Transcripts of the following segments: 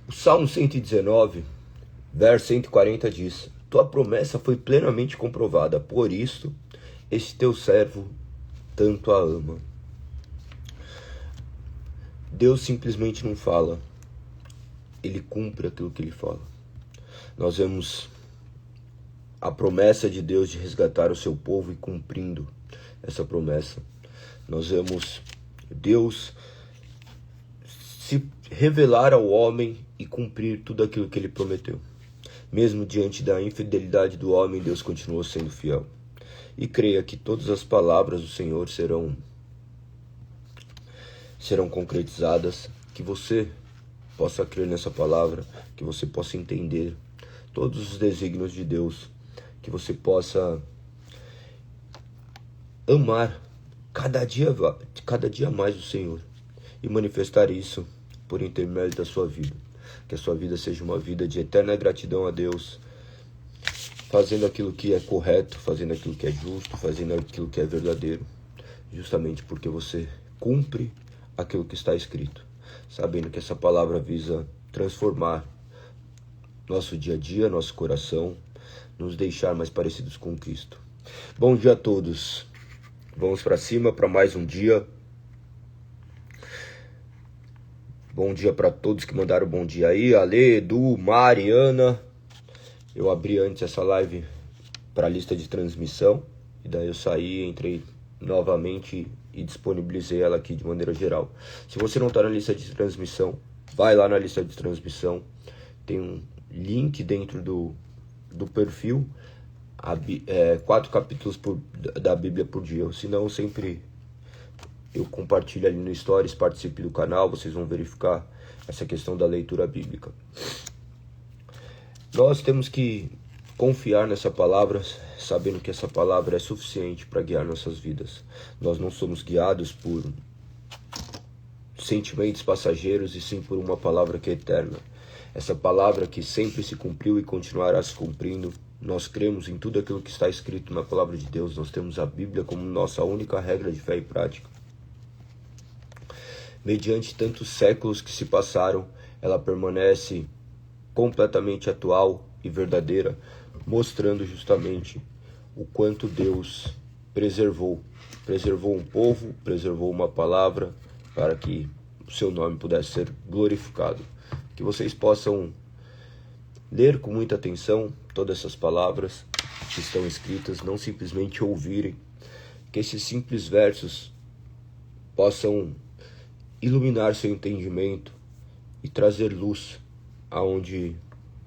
O Salmo 119, verso 140 diz: Tua promessa foi plenamente comprovada, por isto este teu servo tanto a ama. Deus simplesmente não fala, Ele cumpre aquilo que Ele fala. Nós vemos a promessa de Deus de resgatar o seu povo e cumprindo essa promessa. Nós vemos Deus se revelar ao homem e cumprir tudo aquilo que Ele prometeu. Mesmo diante da infidelidade do homem, Deus continuou sendo fiel. E creia que todas as palavras do Senhor serão concretizadas, que você possa crer nessa palavra, que você possa entender todos os desígnios de Deus, que você possa amar cada dia mais o Senhor e manifestar isso por intermédio da sua vida. Que a sua vida seja uma vida de eterna gratidão a Deus, fazendo aquilo que é correto, fazendo aquilo que é justo, fazendo aquilo que é verdadeiro, justamente porque você cumpre aquilo que está escrito, sabendo que essa palavra visa transformar nosso dia a dia, nosso coração, nos deixar mais parecidos com Cristo. Bom dia a todos. Vamos para cima para mais um dia. Bom dia para todos que mandaram bom dia aí. Ale, Edu, Mariana. Eu abri antes essa live para a lista de transmissão. E daí eu saí, entrei novamente e disponibilizei ela aqui de maneira geral. Se você não está na lista de transmissão, vai lá na lista de transmissão. Tem um link dentro do perfil. 4 capítulos da Bíblia por dia. Senão sempre eu compartilho ali no Stories, participe do canal, vocês vão verificar essa questão da leitura bíblica. Nós temos que confiar nessa palavra, sabendo que essa palavra é suficiente para guiar nossas vidas. Nós não somos guiados por sentimentos passageiros, e sim por uma palavra que é eterna. Essa palavra que sempre se cumpriu e continuará se cumprindo. Nós cremos em tudo aquilo que está escrito na palavra de Deus. Nós temos a Bíblia como nossa única regra de fé e prática. Mediante tantos séculos que se passaram, ela permanece completamente atual e verdadeira, mostrando justamente o quanto Deus preservou um povo, preservou uma palavra para que o seu nome pudesse ser glorificado. Que vocês possam ler com muita atenção todas essas palavras que estão escritas, não simplesmente ouvirem, que esses simples versos possam iluminar seu entendimento e trazer luz aonde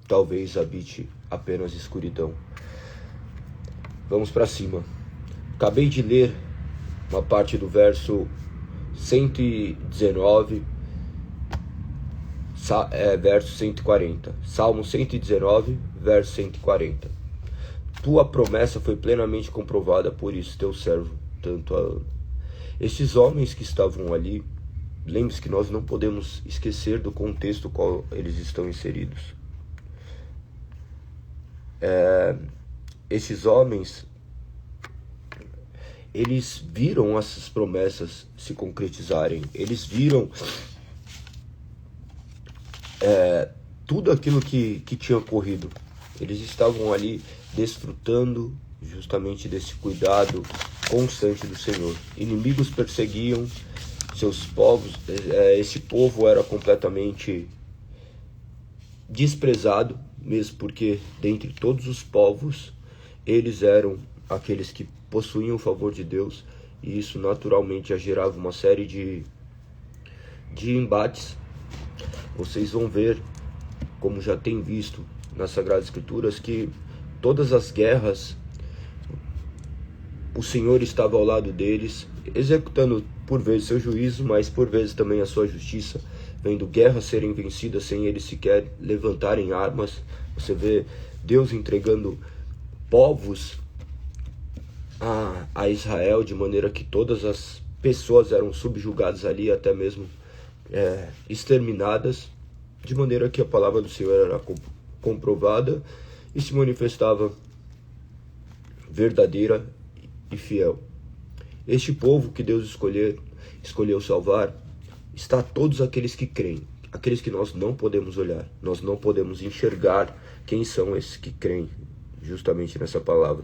talvez habite apenas escuridão. Vamos para cima. Acabei de ler uma parte do verso 119, verso 140. Salmo 119, verso 140. Tua promessa foi plenamente comprovada, por isso teu servo tanto a ama. Esses homens que estavam ali, lembre-se que nós não podemos esquecer do contexto qual eles estão inseridos. Esses homens, eles viram essas promessas se concretizarem. Eles viram tudo aquilo que tinha ocorrido. Eles estavam ali desfrutando justamente desse cuidado constante do Senhor. Inimigos perseguiam seus povos, esse povo era completamente desprezado, mesmo porque dentre todos os povos, eles eram aqueles que possuíam o favor de Deus, e isso naturalmente já gerava uma série de embates. Vocês vão ver, como já tem visto nas Sagradas Escrituras, que todas as guerras, o Senhor estava ao lado deles, executando por vezes seu juízo, mas por vezes também a sua justiça, vendo guerras serem vencidas sem eles sequer levantarem armas. Você vê Deus entregando povos a Israel, de maneira que todas as pessoas eram subjugadas ali, até mesmo exterminadas, de maneira que a palavra do Senhor era comprovada e se manifestava verdadeira e fiel. Este povo que Deus escolheu salvar, está todos aqueles que creem, aqueles que nós não podemos olhar, nós não podemos enxergar quem são esses que creem justamente nessa palavra.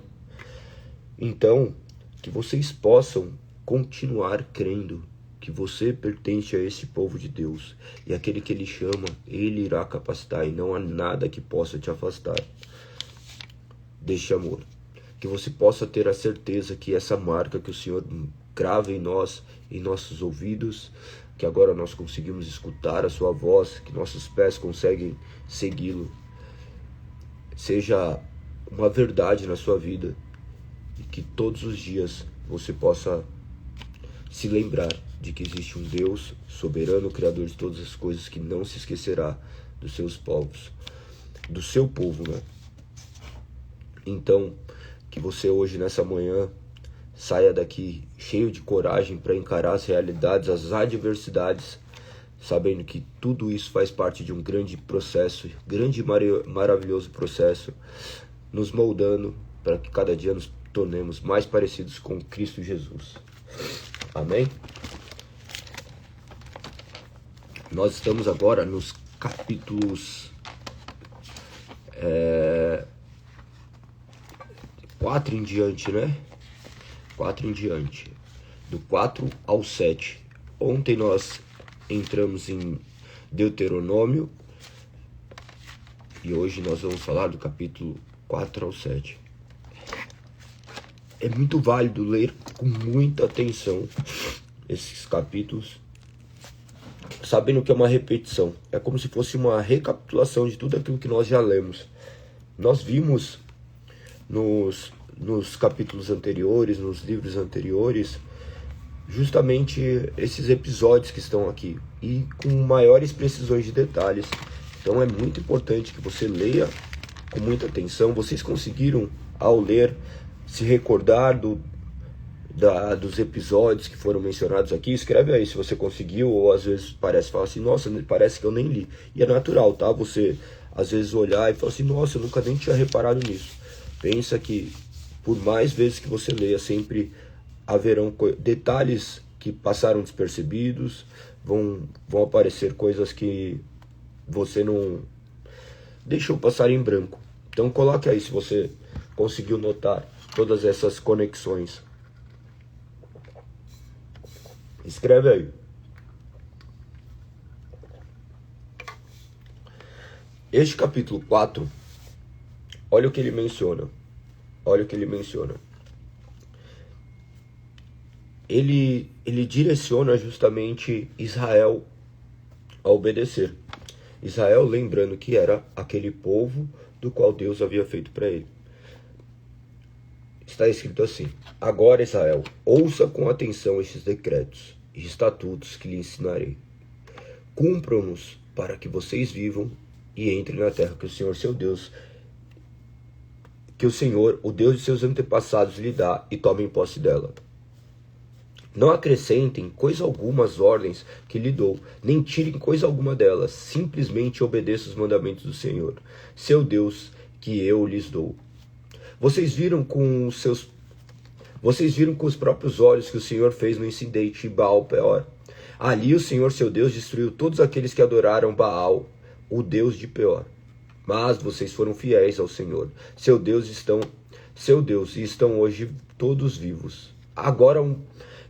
Então, que vocês possam continuar crendo que você pertence a esse povo de Deus, e aquele que Ele chama, Ele irá capacitar, e não há nada que possa te afastar deste amor. Que você possa ter a certeza que essa marca que o Senhor grava em nós, em nossos ouvidos, que agora nós conseguimos escutar a sua voz, que nossos pés conseguem segui-lo, seja uma verdade na sua vida, e que todos os dias você possa se lembrar de que existe um Deus soberano, criador de todas as coisas, que não se esquecerá dos seus povos, do seu povo, né? Então, que você hoje, nessa manhã, saia daqui cheio de coragem para encarar as realidades, as adversidades, sabendo que tudo isso faz parte de um grande processo, grande e maravilhoso processo, nos moldando para que cada dia nos tornemos mais parecidos com Cristo Jesus. Amém? Nós estamos agora nos capítulos 4 em diante, né? 4 em diante. Do 4 ao 7. Ontem nós entramos em Deuteronômio. E hoje nós vamos falar do capítulo 4 ao 7. É muito válido ler com muita atenção esses capítulos, sabendo que é uma repetição. É como se fosse uma recapitulação de tudo aquilo que nós já lemos. Nós vimos nos capítulos anteriores, nos livros anteriores, justamente esses episódios que estão aqui, e com maiores precisões de detalhes. Então é muito importante que você leia com muita atenção. Vocês conseguiram, ao ler, se recordar dos episódios que foram mencionados aqui? Escreve aí se você conseguiu, ou às vezes falar assim, nossa, parece que eu nem li. E é natural, tá? Você às vezes olhar e falar assim, nossa, eu nunca nem tinha reparado nisso. Pensa que por mais vezes que você leia, sempre haverão detalhes que passaram despercebidos, vão aparecer coisas que você não deixou passar em branco. Então coloque aí se você conseguiu notar todas essas conexões. Escreve aí. Este capítulo 4, olha o que ele menciona. Olha o que ele menciona. Ele direciona justamente Israel a obedecer. Israel, lembrando que era aquele povo do qual Deus havia feito para ele. Está escrito assim: agora, Israel, ouça com atenção estes decretos e estatutos que lhe ensinarei. Cumpram-nos para que vocês vivam e entrem na terra que o Senhor, seu Deus, que o Senhor, o Deus de seus antepassados, lhe dá, e tomem posse dela. Não acrescentem coisa alguma às ordens que lhe dou, nem tirem coisa alguma delas. Simplesmente obedeçam os mandamentos do Senhor, seu Deus, que eu lhes dou. Vocês viram com os próprios olhos que o Senhor fez no incidente de Baal-Peor. Ali o Senhor, seu Deus, destruiu todos aqueles que adoraram Baal, o Deus de Peor. Mas vocês foram fiéis ao Senhor, seu Deus, e estão hoje todos vivos.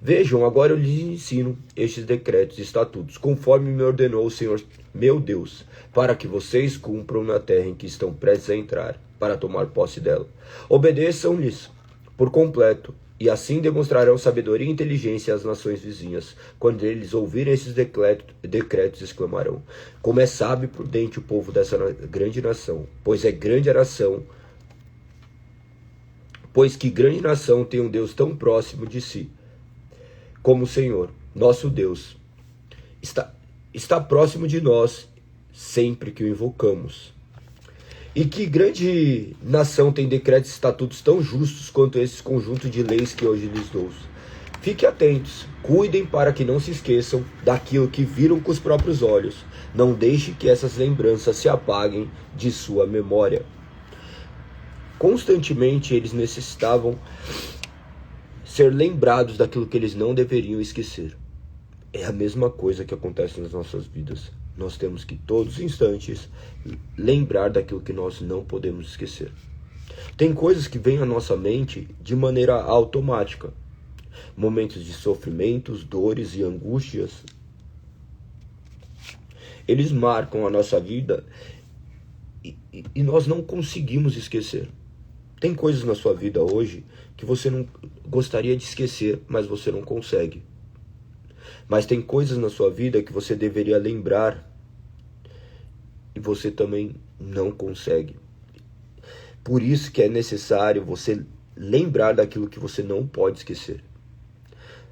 Vejam, agora eu lhes ensino estes decretos e estatutos, conforme me ordenou o Senhor, meu Deus, para que vocês cumpram na terra em que estão prestes a entrar, para tomar posse dela. Obedeçam-lhes por completo, e assim demonstrarão sabedoria e inteligência às nações vizinhas. Quando eles ouvirem esses decretos, exclamarão: como é sábio e prudente o povo dessa grande nação, pois que grande nação tem um Deus tão próximo de si, como o Senhor, nosso Deus, está próximo de nós sempre que o invocamos. E que grande nação tem decretos e estatutos tão justos quanto esse conjunto de leis que hoje lhes dou. Fiquem atentos, cuidem para que não se esqueçam daquilo que viram com os próprios olhos. Não deixe que essas lembranças se apaguem de sua memória. Constantemente eles necessitavam ser lembrados daquilo que eles não deveriam esquecer. É a mesma coisa que acontece nas nossas vidas. nós temos que todos os instantes lembrar daquilo que nós não podemos esquecer. Tem coisas que vêm à nossa mente de maneira automática. Momentos de sofrimentos, dores e angústias, eles marcam a nossa vida e nós não conseguimos esquecer. Tem coisas na sua vida hoje que você não gostaria de esquecer, mas você não consegue. Mas tem coisas na sua vida que você deveria lembrar e você também não consegue. Por isso que é necessário você lembrar daquilo que você não pode esquecer.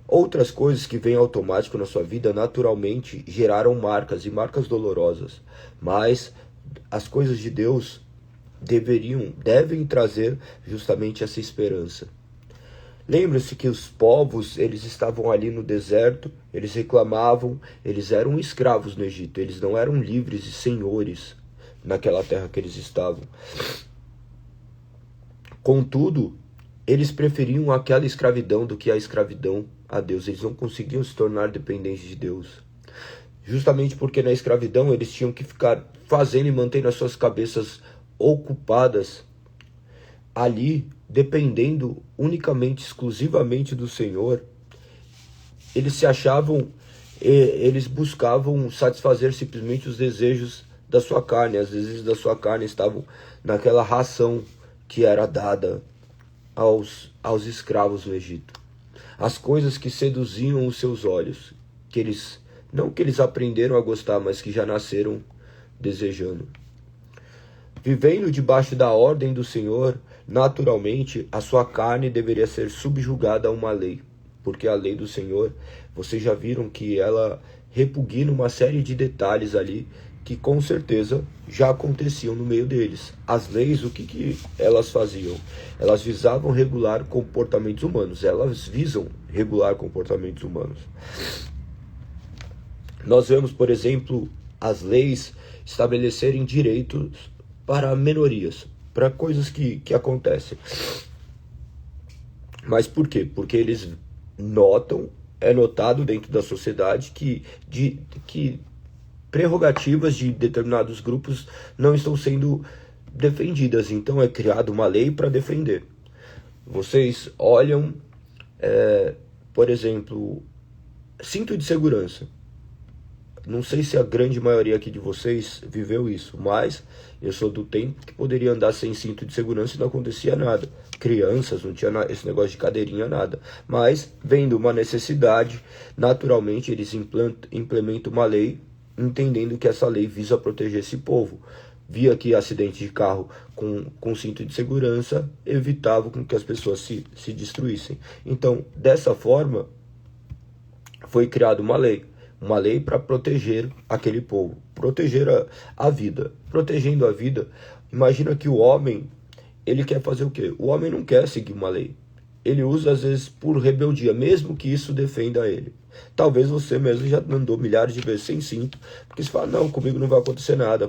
Outras coisas que vêm automático na sua vida naturalmente geraram marcas e marcas dolorosas, mas as coisas de Deus devem trazer justamente essa esperança. Lembre-se que os povos, eles estavam ali no deserto, eles reclamavam, eles eram escravos no Egito, eles não eram livres e senhores naquela terra que eles estavam. Contudo, eles preferiam aquela escravidão do que a escravidão a Deus. Eles não conseguiam se tornar dependentes de Deus. Justamente porque na escravidão eles tinham que ficar fazendo e mantendo as suas cabeças ocupadas ali, dependendo unicamente, exclusivamente do Senhor. Eles se achavam, eles buscavam satisfazer simplesmente os desejos da sua carne. Os desejos da sua carne estavam naquela ração que era dada aos escravos no Egito. As coisas que seduziam os seus olhos, não que eles aprenderam a gostar, mas que já nasceram desejando. Vivendo debaixo da ordem do Senhor, naturalmente a sua carne deveria ser subjugada a uma lei, porque a lei do Senhor, vocês já viram que ela repugna uma série de detalhes ali que com certeza já aconteciam no meio deles. As leis, o que elas faziam? Elas visavam regular comportamentos humanos. Elas visam regular comportamentos humanos. Nós vemos, por exemplo, as leis estabelecerem direitos para minorias, para coisas que acontecem. Mas por quê? Porque eles é notado dentro da sociedade que prerrogativas de determinados grupos não estão sendo defendidas. Então é criada uma lei para defender. Vocês olham, por exemplo, cinto de segurança. Não sei se a grande maioria aqui de vocês viveu isso, mas eu sou do tempo que poderia andar sem cinto de segurança e não acontecia nada. Crianças, não tinha esse negócio de cadeirinha, nada. Mas, vendo uma necessidade, naturalmente eles implementam uma lei, entendendo que essa lei visa proteger esse povo. Via que acidentes de carro com cinto de segurança evitavam com que as pessoas se destruíssem. Então, dessa forma, foi criada uma lei para proteger aquele povo, proteger a vida. Protegendo a vida, imagina que o homem, ele quer fazer o quê? O homem não quer seguir uma lei. Ele usa às vezes por rebeldia, mesmo que isso defenda ele. Talvez você mesmo já andou milhares de vezes sem cinto, porque você fala, não, comigo não vai acontecer nada,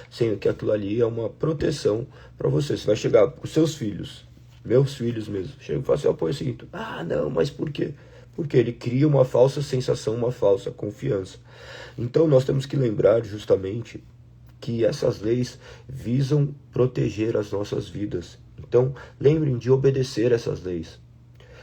sendo que aquilo ali é uma proteção para você. Você vai chegar com seus filhos, meus filhos mesmo, chega e fala assim, põe cinto. Ah, não, mas por quê? Porque ele cria uma falsa sensação, uma falsa confiança. Então nós temos que lembrar justamente que essas leis visam proteger as nossas vidas. Então lembrem de obedecer essas leis.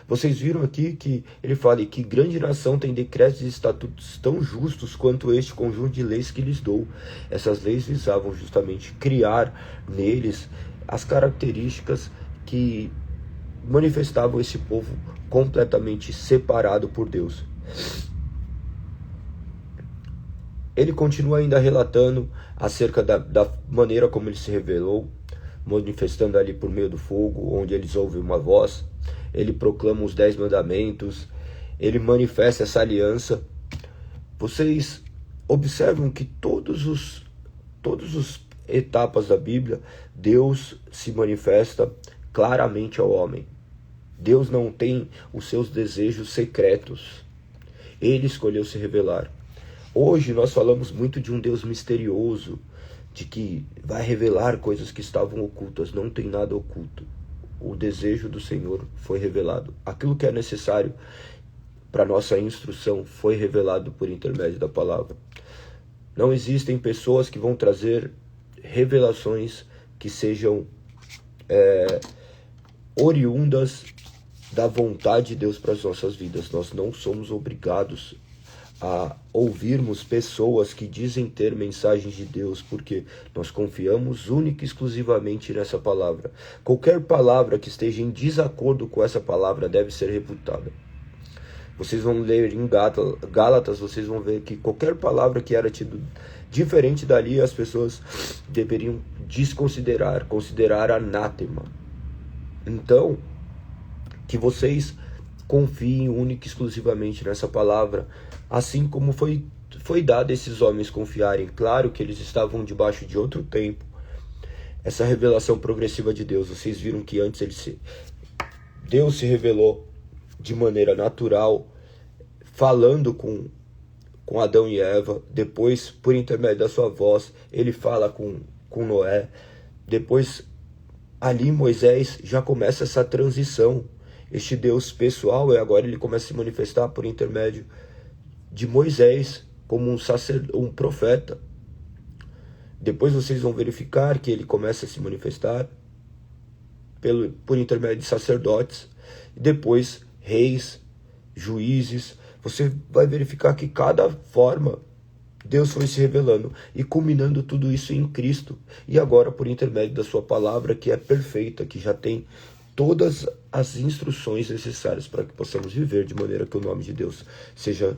Vocês viram aqui que ele fala que grande nação tem decretos e estatutos tão justos quanto este conjunto de leis que lhes dou. Essas leis visavam justamente criar neles as características que manifestavam esse povo completamente separado por Deus. Ele continua ainda relatando acerca da maneira como ele se revelou, manifestando ali por meio do fogo, onde eles ouvem uma voz. Ele proclama os 10 mandamentos, ele manifesta essa aliança. Vocês observam que todos os etapas da Bíblia, Deus se manifesta claramente ao homem. Deus não tem os seus desejos secretos. Ele escolheu se revelar. Hoje nós falamos muito de um Deus misterioso, de que vai revelar coisas que estavam ocultas. Não tem nada oculto. O desejo do Senhor foi revelado. Aquilo que é necessário para nossa instrução foi revelado por intermédio da palavra. Não existem pessoas que vão trazer revelações que sejam oriundas da vontade de Deus para as nossas vidas. Nós não somos obrigados a ouvirmos pessoas que dizem ter mensagens de Deus, porque nós confiamos única e exclusivamente nessa palavra. Qualquer palavra que esteja em desacordo com essa palavra deve ser refutada. Vocês vão ler em Gálatas, vocês vão ver que qualquer palavra que era tido diferente dali, as pessoas deveriam desconsiderar, considerar anátema. Então, que vocês confiem única e exclusivamente nessa palavra, assim como foi dado a esses homens confiarem. Claro que eles estavam debaixo de outro tempo. Essa revelação progressiva de Deus, vocês viram que antes Deus se revelou de maneira natural, falando com Adão e Eva. Depois, por intermédio da sua voz, ele fala com Noé. Depois, ali Moisés já começa essa transição. Este Deus pessoal, agora ele começa a se manifestar por intermédio de Moisés, como um profeta. Depois vocês vão verificar que ele começa a se manifestar por intermédio de sacerdotes. E depois reis, juízes. Você vai verificar que cada forma Deus foi se revelando e culminando tudo isso em Cristo. E agora por intermédio da sua palavra, que é perfeita, que já tem todas as instruções necessárias para que possamos viver de maneira que o nome de Deus seja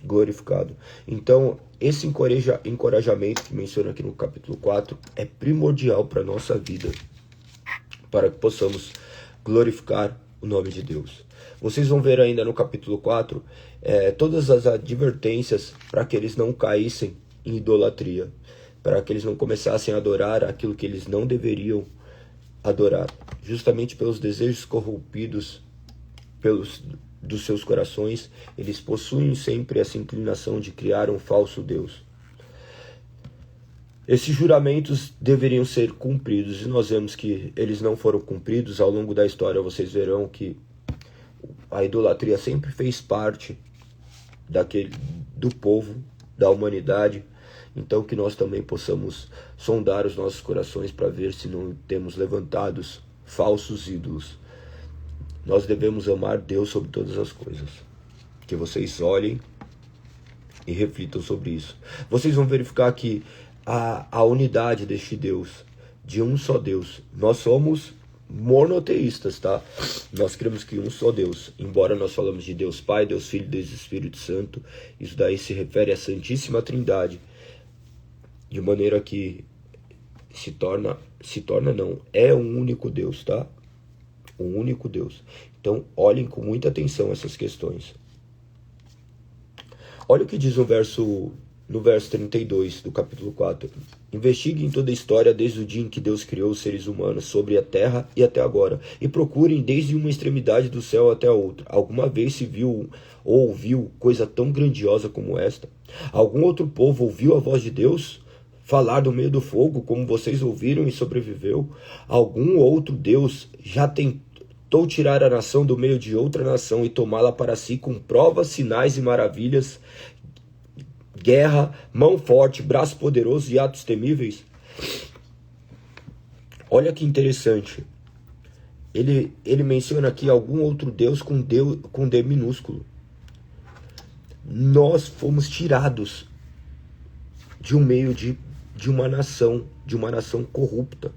glorificado. Então, esse encorajamento que menciona aqui no capítulo 4 é primordial para a nossa vida, para que possamos glorificar o nome de Deus. Vocês vão ver ainda no capítulo 4 todas as advertências para que eles não caíssem em idolatria, para que eles não começassem a adorar aquilo que eles não deveriam adorar, justamente pelos desejos corrompidos dos seus corações. Eles possuem sempre essa inclinação de criar um falso Deus. Esses juramentos deveriam ser cumpridos, e nós vemos que eles não foram cumpridos. Ao longo da história vocês verão que a idolatria sempre fez parte do povo, da humanidade. Então que nós também possamos sondar os nossos corações para ver se não temos levantados falsos ídolos. Nós devemos amar Deus sobre todas as coisas. Que vocês olhem e reflitam sobre isso. Vocês vão verificar que a unidade deste Deus, de um só Deus. Nós somos monoteístas, tá? Nós cremos que um só Deus. Embora nós falamos de Deus Pai, Deus Filho, Deus Espírito Santo, isso daí se refere à Santíssima Trindade. De maneira que é um único Deus, tá? Um único Deus. Então, olhem com muita atenção essas questões. Olha o que diz no verso 32 do capítulo 4. Investiguem toda a história desde o dia em que Deus criou os seres humanos sobre a terra e até agora, e procurem desde uma extremidade do céu até a outra. Alguma vez se viu ou ouviu coisa tão grandiosa como esta? Algum outro povo ouviu a voz de Deus falar do meio do fogo, como vocês ouviram, e sobreviveu? Algum outro Deus já tentou tirar a nação do meio de outra nação e tomá-la para si com provas, sinais e maravilhas, guerra, mão forte, braço poderoso e atos temíveis? Olha que interessante. Ele menciona aqui algum outro Deus com D minúsculo. Nós fomos tirados de um meio de uma nação corrupta.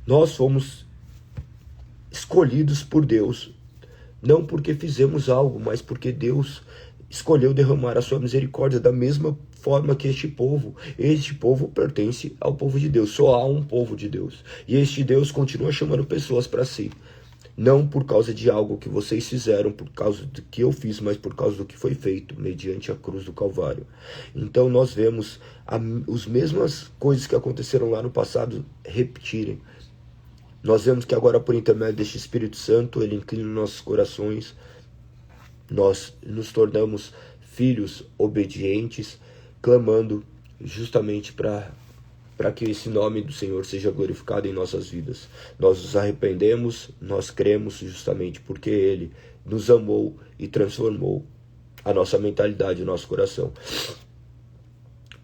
Nós fomos escolhidos por Deus, não porque fizemos algo, mas porque Deus escolheu derramar a sua misericórdia da mesma forma que este povo. Este povo pertence ao povo de Deus, só há um povo de Deus. E este Deus continua chamando pessoas para si. Não por causa de algo que vocês fizeram, por causa do que eu fiz, mas por causa do que foi feito, mediante a cruz do Calvário. Então nós vemos as mesmas coisas que aconteceram lá no passado repetirem. Nós vemos que agora, por intermédio deste Espírito Santo, ele inclina nossos corações. Nós nos tornamos filhos obedientes, clamando justamente para que esse nome do Senhor seja glorificado em nossas vidas. Nós nos arrependemos, nós cremos justamente porque Ele nos amou e transformou a nossa mentalidade, o nosso coração.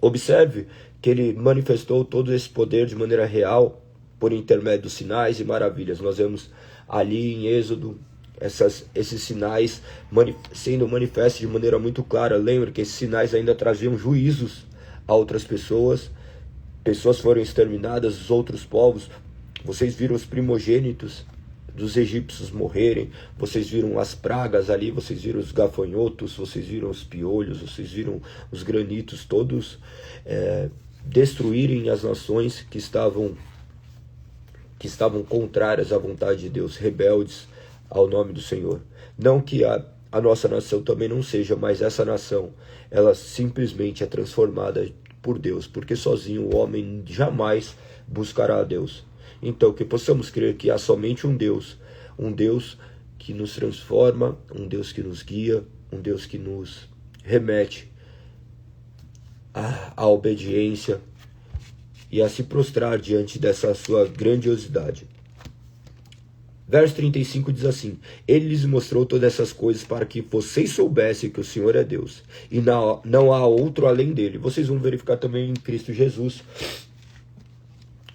Observe que ele manifestou todo esse poder de maneira real por intermédio dos sinais e maravilhas. Nós vemos ali em Êxodo esses sinais sendo manifestos de maneira muito clara. Lembra que esses sinais ainda traziam juízos a outras pessoas. Pessoas foram exterminadas, os outros povos. Vocês viram os primogênitos dos egípcios morrerem, vocês viram as pragas ali, vocês viram os gafanhotos, vocês viram os piolhos, vocês viram os granitos, todos destruírem as nações que estavam contrárias à vontade de Deus, rebeldes ao nome do Senhor. Não que a nossa nação também não seja, mas essa nação, ela simplesmente é transformada por Deus, porque sozinho o homem jamais buscará a Deus. Então, que possamos crer que há somente um Deus que nos transforma, um Deus que nos guia, um Deus que nos remete à obediência e a se prostrar diante dessa sua grandiosidade. Verso 35 diz assim: Ele lhes mostrou todas essas coisas para que vocês soubessem que o Senhor é Deus, e não há outro além dele. Vocês vão verificar também em Cristo Jesus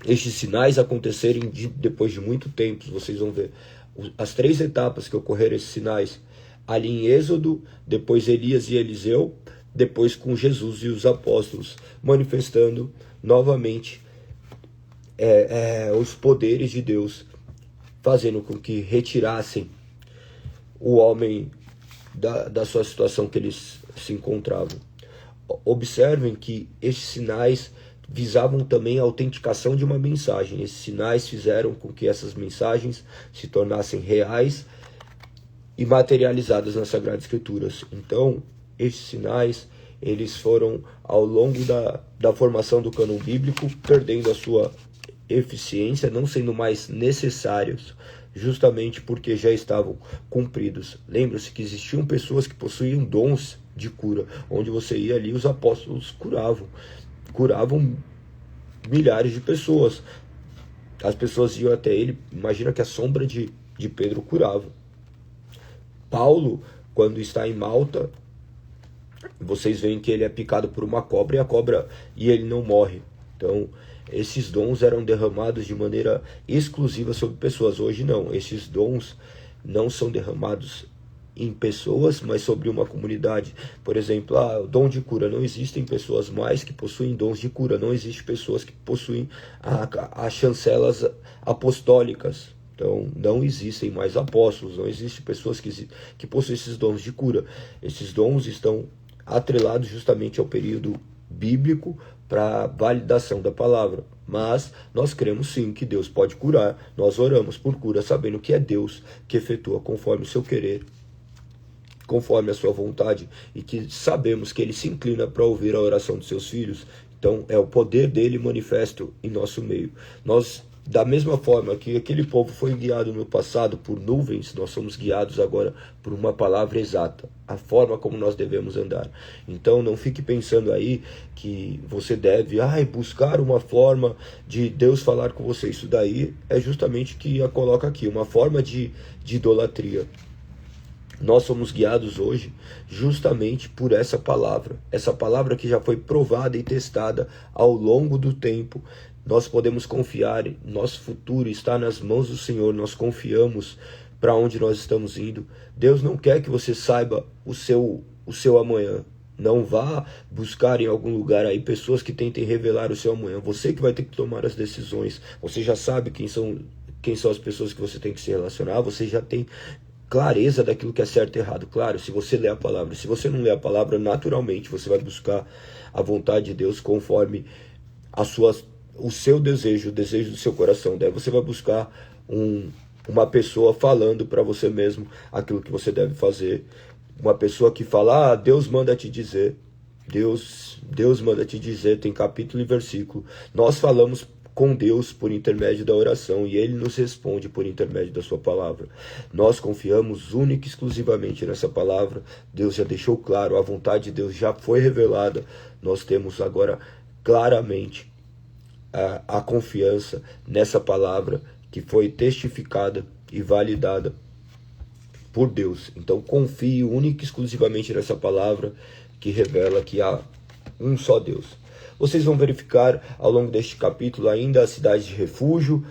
estes sinais acontecerem depois de muito tempo. Vocês vão ver as 3 etapas que ocorreram esses sinais ali em Êxodo, depois Elias e Eliseu, depois com Jesus e os apóstolos, manifestando novamente os poderes de Deus, fazendo com que retirassem o homem da sua situação que eles se encontravam. Observem que estes sinais visavam também a autenticação de uma mensagem. Esses sinais fizeram com que essas mensagens se tornassem reais e materializadas nas Sagradas Escrituras. Então, esses sinais, eles foram, ao longo da formação do cânon bíblico, perdendo a sua eficiência, não sendo mais necessários, justamente porque já estavam cumpridos. Lembra-se que existiam pessoas que possuíam dons de cura, onde você ia ali, os apóstolos curavam milhares de pessoas. As pessoas iam até ele. Imagina que a sombra de Pedro curava. Paulo, quando está em Malta, vocês veem que ele é picado por uma cobra e ele não morre. Então, esses dons eram derramados de maneira exclusiva sobre pessoas. Hoje não, esses dons não são derramados em pessoas, mas sobre uma comunidade. Por exemplo, o dom de cura. Não existem pessoas mais que possuem dons de cura. Não existem pessoas que possuem as chancelas apostólicas. Então, não existem mais apóstolos. Não existem pessoas que possuem esses dons de cura. Esses dons estão atrelados justamente ao período bíblico para validação da palavra. Mas nós cremos sim que Deus pode curar. Nós oramos por cura, sabendo que é Deus que efetua conforme o seu querer, conforme a sua vontade, e que sabemos que ele se inclina para ouvir a oração dos seus filhos. Então é o poder dele manifesto em nosso meio. Nós, da mesma forma que aquele povo foi guiado no passado por nuvens, nós somos guiados agora por uma palavra exata, a forma como nós devemos andar. Então não fique pensando aí que você deve buscar uma forma de Deus falar com você. Isso daí é justamente que a coloca aqui, uma forma de idolatria. Nós somos guiados hoje justamente por essa palavra que já foi provada e testada ao longo do tempo. Nós podemos confiar, nosso futuro está nas mãos do Senhor, nós confiamos para onde nós estamos indo. Deus não quer que você saiba o seu amanhã. Não vá buscar em algum lugar aí pessoas que tentem revelar o seu amanhã. Você que vai ter que tomar as decisões. Você já sabe quem são as pessoas que você tem que se relacionar, você já tem clareza daquilo que é certo e errado. Claro, se você lê a palavra. Se você não lê a palavra, naturalmente você vai buscar a vontade de Deus conforme o seu desejo, o desejo do seu coração. Daí você vai buscar uma pessoa falando para você mesmo aquilo que você deve fazer. Uma pessoa que fala, Deus manda te dizer. Deus manda te dizer, tem capítulo e versículo. Nós falamos com Deus por intermédio da oração e Ele nos responde por intermédio da sua palavra. Nós confiamos única e exclusivamente nessa palavra. Deus já deixou claro, a vontade de Deus já foi revelada. Nós temos agora claramente a confiança nessa palavra que foi testificada e validada por Deus. Então confie única e exclusivamente nessa palavra que revela que há um só Deus. Vocês vão verificar ao longo deste capítulo ainda a cidade de refúgio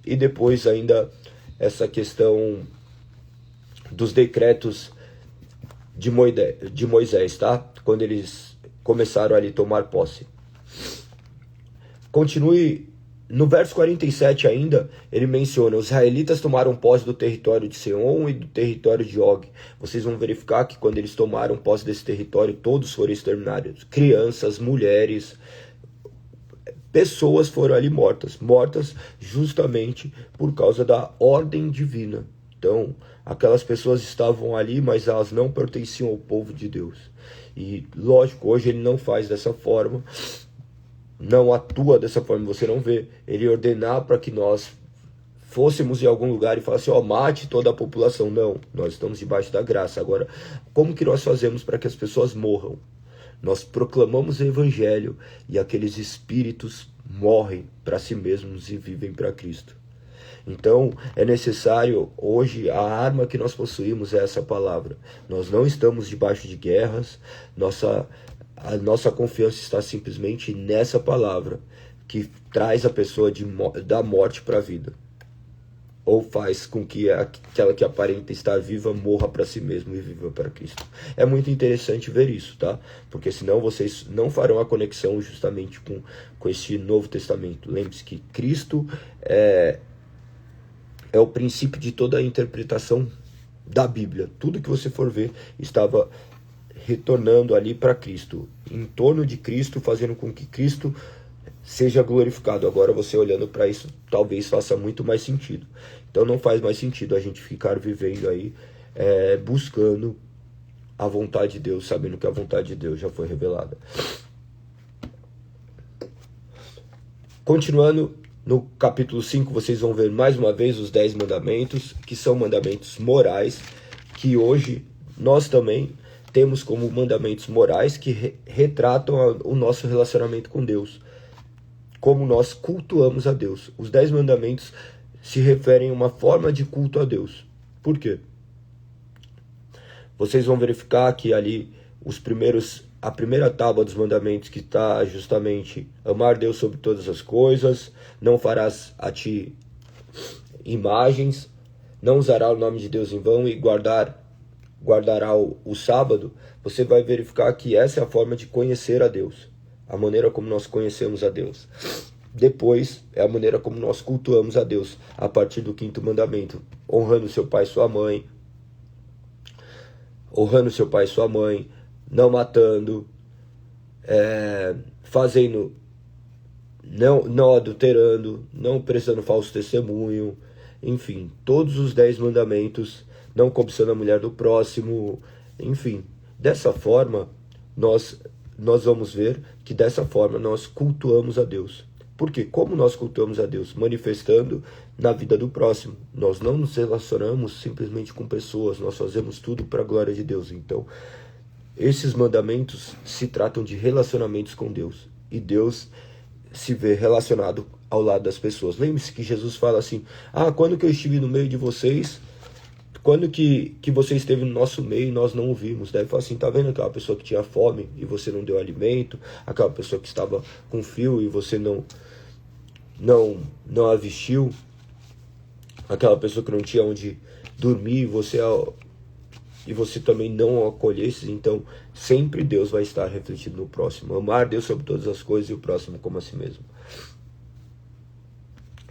e depois ainda essa questão dos decretos de Moisés, tá? Quando eles começaram ali a tomar posse. Continue no verso 47 ainda, ele menciona: os israelitas tomaram posse do território de Seom e do território de Og. Vocês vão verificar que quando eles tomaram posse desse território, todos foram exterminados. Crianças, mulheres, pessoas foram ali mortas justamente por causa da ordem divina. Então, aquelas pessoas estavam ali, mas elas não pertenciam ao povo de Deus. E, lógico, hoje ele não faz dessa forma, não atua dessa forma, você não vê ele ordenar para que nós fôssemos em algum lugar e falasse, mate toda a população. Não, nós estamos debaixo da graça. Agora, como que nós fazemos para que as pessoas morram? Nós proclamamos o evangelho e aqueles espíritos morrem para si mesmos e vivem para Cristo. Então, é necessário, hoje, a arma que nós possuímos é essa palavra. Nós não estamos debaixo de guerras, a nossa confiança está simplesmente nessa palavra, que traz a pessoa da morte para a vida. Ou faz com que aquela que aparenta estar viva morra para si mesmo e viva para Cristo. É muito interessante ver isso, tá? Porque senão vocês não farão a conexão justamente com este Novo Testamento. Lembre-se que Cristo é o princípio de toda a interpretação da Bíblia. Tudo que você for ver estava retornando ali para Cristo, em torno de Cristo, fazendo com que Cristo seja glorificado. Agora você olhando para isso, talvez faça muito mais sentido. Então não faz mais sentido a gente ficar vivendo aí, buscando a vontade de Deus, sabendo que a vontade de Deus já foi revelada. Continuando, no capítulo 5, vocês vão ver mais uma vez os 10 mandamentos, que são mandamentos morais, que hoje nós também temos como mandamentos morais que retratam o nosso relacionamento com Deus, como nós cultuamos a Deus. Os 10 mandamentos se referem a uma forma de culto a Deus. Por quê? Vocês vão verificar que ali a primeira tábua dos mandamentos, que está justamente amar Deus sobre todas as coisas, não farás a ti imagens, não usará o nome de Deus em vão e guardará o sábado. Você vai verificar que essa é a forma de conhecer a Deus, a maneira como nós conhecemos a Deus. Depois é a maneira como nós cultuamos a Deus, a partir do 5º mandamento, honrando seu pai e sua mãe, não matando, não adulterando, não prestando falso testemunho, enfim, todos os 10 mandamentos, não cobiçando a mulher do próximo, enfim. Dessa forma, nós vamos ver que dessa forma nós cultuamos a Deus. Porque como nós cultuamos a Deus? Manifestando na vida do próximo. Nós não nos relacionamos simplesmente com pessoas, nós fazemos tudo para a glória de Deus. Então, esses mandamentos se tratam de relacionamentos com Deus. E Deus se vê relacionado ao lado das pessoas. Lembre-se que Jesus fala assim, quando que eu estive no meio de vocês, quando que você esteve no nosso meio e nós não o vimos? Daí fala assim, tá vendo aquela pessoa que tinha fome e você não deu alimento? Aquela pessoa que estava com frio e você não a vestiu? Aquela pessoa que não tinha onde dormir e você também não acolhesse? Então, sempre Deus vai estar refletido no próximo. Amar Deus sobre todas as coisas e o próximo como a si mesmo.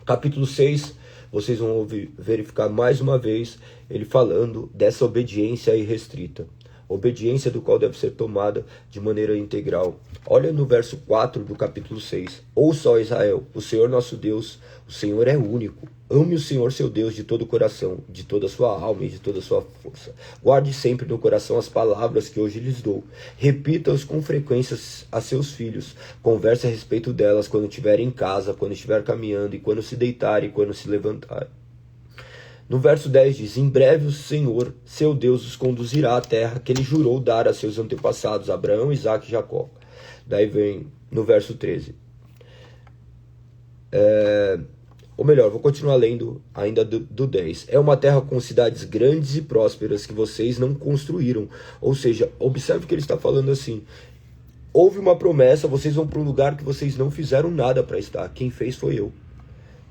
Capítulo 6, vocês vão verificar mais uma vez ele falando dessa obediência irrestrita. Obediência do qual deve ser tomada de maneira integral. Olha no verso 4 do capítulo 6. Ouça, ó Israel, o Senhor nosso Deus, o Senhor é único. Ame o Senhor seu Deus de todo o coração, de toda a sua alma e de toda a sua força. Guarde sempre no coração as palavras que hoje lhes dou. Repita-os com frequência a seus filhos. Converse a respeito delas quando estiver em casa, quando estiver caminhando, e quando se deitar e quando se levantar. No verso 10 diz, em breve o Senhor, seu Deus, os conduzirá à terra que ele jurou dar a seus antepassados, Abraão, Isaque e Jacó. Daí vem no verso 13. Ou melhor, vou continuar lendo ainda do 10. É uma terra com cidades grandes e prósperas que vocês não construíram. Ou seja, observe que ele está falando assim, Houve uma promessa, vocês vão para um lugar que vocês não fizeram nada para estar. Quem fez foi eu.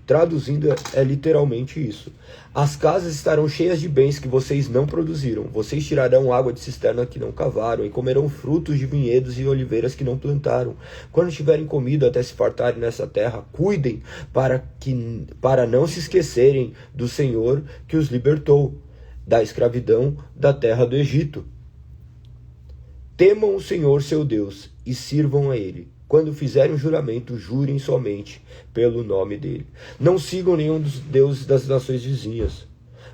Traduzindo, é literalmente isso. As casas estarão cheias de bens que vocês não produziram. Vocês tirarão água de cisterna que não cavaram, e comerão frutos de vinhedos e oliveiras que não plantaram. Quando tiverem comido até se fartarem nessa terra, cuidem para não se esquecerem do Senhor que os libertou da escravidão da terra do Egito. Temam o Senhor seu Deus e sirvam a Ele. Quando fizerem um juramento, jurem somente pelo nome dele. Não sigam nenhum dos deuses das nações vizinhas,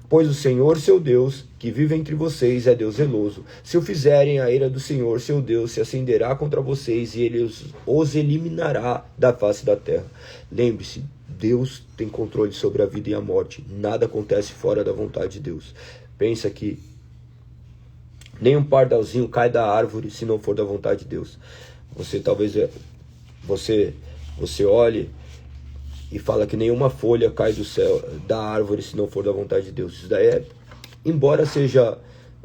pois o Senhor seu Deus, que vive entre vocês, é Deus zeloso. Se o fizerem, a ira do Senhor seu Deus se acenderá contra vocês e ele os eliminará da face da terra. Lembre-se, Deus tem controle sobre a vida e a morte. Nada acontece fora da vontade de Deus. Pensa que nem um pardalzinho cai da árvore se não for da vontade de Deus. Você olhe e fala que nenhuma folha cai do céu, da árvore, se não for da vontade de Deus. Isso daí embora seja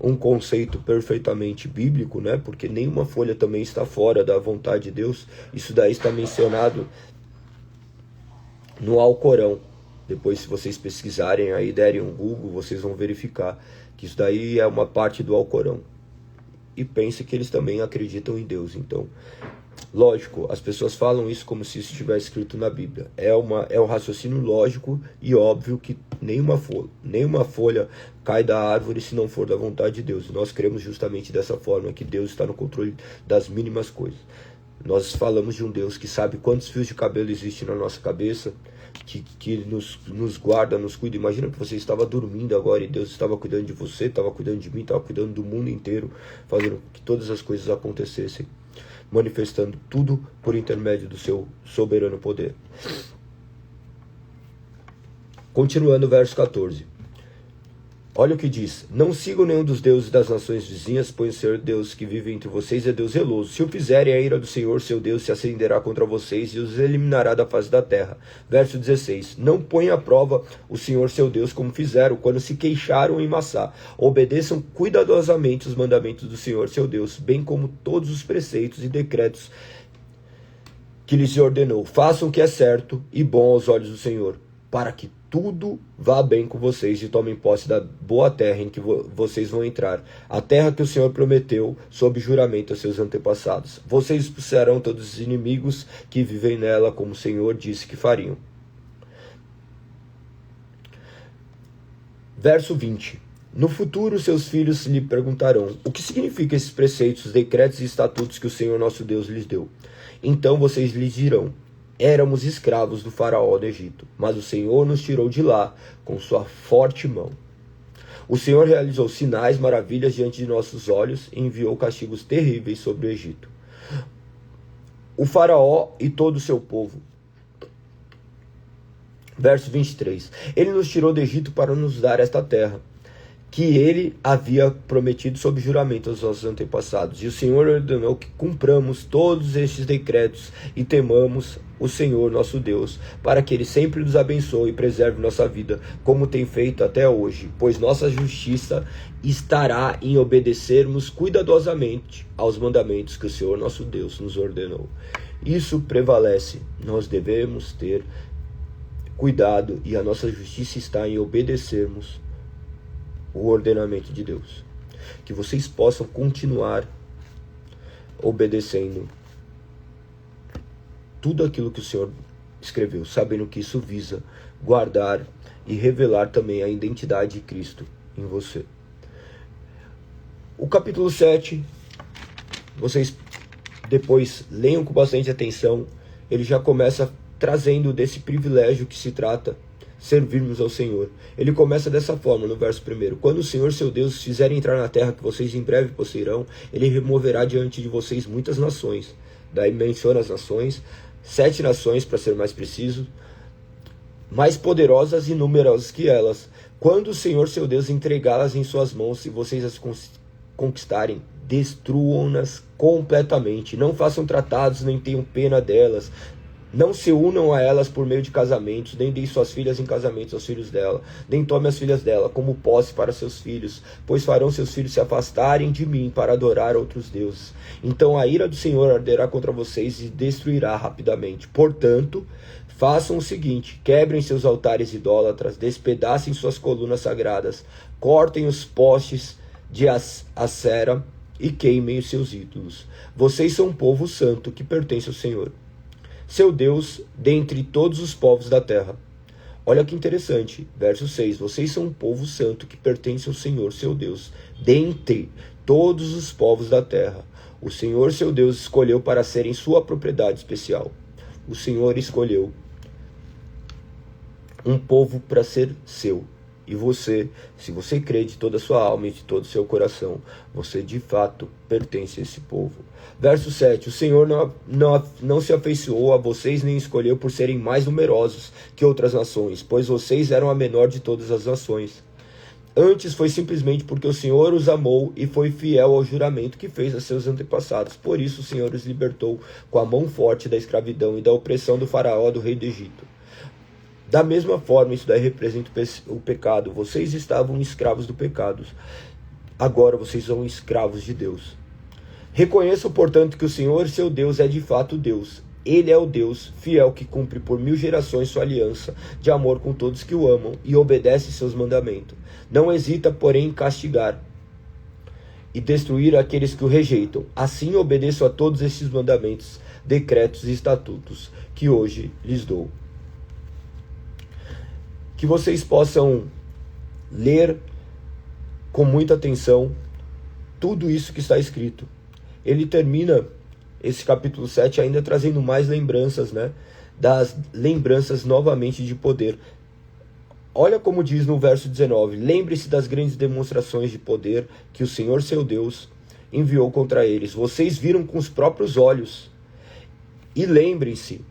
um conceito perfeitamente bíblico, né? Porque nenhuma folha também está fora da vontade de Deus. Isso daí está mencionado no Alcorão. Depois, se vocês pesquisarem aí, derem um Google, vocês vão verificar que isso daí é uma parte do Alcorão. E pense que eles também acreditam em Deus. Então, lógico, as pessoas falam isso como se isso estivesse escrito na Bíblia. É um raciocínio lógico e óbvio que nenhuma folha cai da árvore se não for da vontade de Deus. E nós cremos justamente dessa forma, que Deus está no controle das mínimas coisas. Nós falamos de um Deus que sabe quantos fios de cabelo existem na nossa cabeça, que nos guarda, nos cuida. Imagina que você estava dormindo agora e Deus estava cuidando de você, estava cuidando de mim, estava cuidando do mundo inteiro, fazendo que todas as coisas acontecessem, manifestando tudo por intermédio do seu soberano poder. Continuando o verso 14. Olha o que diz: não sigam nenhum dos deuses das nações vizinhas, pois o Senhor Deus que vive entre vocês é Deus zeloso. Se o fizerem, a ira do Senhor seu Deus se acenderá contra vocês e os eliminará da face da terra. Verso 16. Não ponham à prova o Senhor seu Deus como fizeram quando se queixaram em Massá. Obedeçam cuidadosamente os mandamentos do Senhor seu Deus, bem como todos os preceitos e decretos que lhes ordenou. Façam o que é certo e bom aos olhos do Senhor, para que tudo vá bem com vocês e tomem posse da boa terra em que vocês vão entrar, a terra que o Senhor prometeu sob juramento a seus antepassados. Vocês expulsarão todos os inimigos que vivem nela, como o Senhor disse que fariam. Verso 20. No futuro seus filhos lhe perguntarão: o que significam esses preceitos, decretos e estatutos que o Senhor nosso Deus lhes deu? Então vocês lhes dirão: éramos escravos do faraó do Egito, mas o Senhor nos tirou de lá com sua forte mão. O Senhor realizou sinais, maravilhas diante de nossos olhos e enviou castigos terríveis sobre o Egito. O faraó e todo o seu povo. Verso 23. Ele nos tirou do Egito para nos dar esta terra, que ele havia prometido sob juramento aos nossos antepassados. E o Senhor ordenou que cumpramos todos estes decretos e temamos o Senhor nosso Deus, para que ele sempre nos abençoe e preserve nossa vida, como tem feito até hoje, pois nossa justiça estará em obedecermos cuidadosamente aos mandamentos que o Senhor nosso Deus nos ordenou. Isso prevalece. Nós devemos ter cuidado e a nossa justiça está em obedecermos o ordenamento de Deus. Que vocês possam continuar obedecendo tudo aquilo que o Senhor escreveu, sabendo que isso visa guardar e revelar também a identidade de Cristo em você. O capítulo 7, vocês depois leiam com bastante atenção. Ele já começa trazendo desse privilégio que se trata servirmos ao Senhor. Ele começa dessa forma, no verso 1. Quando o Senhor seu Deus fizer entrar na terra que vocês em breve possuirão, ele removerá diante de vocês muitas nações. Daí menciona as nações, 7 nações para ser mais preciso, mais poderosas e numerosas que elas. Quando o Senhor seu Deus entregá-las em suas mãos, e vocês as conquistarem, destruam-nas completamente. Não façam tratados, nem tenham pena delas. Não se unam a elas por meio de casamentos, nem deem suas filhas em casamento aos filhos dela, nem tome as filhas dela como posse para seus filhos, pois farão seus filhos se afastarem de mim para adorar outros deuses. Então a ira do Senhor arderá contra vocês e destruirá rapidamente. Portanto, façam o seguinte: quebrem seus altares idólatras, despedacem suas colunas sagradas, cortem os postes de Acera e queimem os seus ídolos. Vocês são um povo santo que pertence ao Senhor, seu Deus, dentre todos os povos da terra. Olha que interessante, verso 6. Vocês são um povo santo que pertence ao Senhor, seu Deus, dentre todos os povos da terra. O Senhor, seu Deus, escolheu para serem sua propriedade especial. O Senhor escolheu um povo para ser seu. E você, se você crê de toda a sua alma e de todo o seu coração, você de fato pertence a esse povo. Verso 7. O Senhor não se afeiçoou a vocês, nem escolheu por serem mais numerosos que outras nações, pois vocês eram a menor de todas as nações. Antes foi simplesmente porque o Senhor os amou e foi fiel ao juramento que fez a seus antepassados. Por isso o Senhor os libertou com a mão forte da escravidão e da opressão do faraó, do rei do Egito. Da mesma forma, isso daí representa o pecado. Vocês estavam escravos do pecado. Agora vocês são escravos de Deus. Reconheçam, portanto, que o Senhor, seu Deus, é de fato Deus. Ele é o Deus fiel que cumpre por 1000 gerações sua aliança de amor com todos que o amam e obedece seus mandamentos. Não hesita, porém, em castigar e destruir aqueles que o rejeitam. Assim obedeçam a todos esses mandamentos, decretos e estatutos que hoje lhes dou. Que vocês possam ler com muita atenção tudo isso que está escrito. Ele termina esse capítulo 7 ainda trazendo mais lembranças, né? Das lembranças novamente de poder. Olha como diz no verso 19: lembre-se das grandes demonstrações de poder que o Senhor seu Deus enviou contra eles. Vocês viram com os próprios olhos. E lembrem-se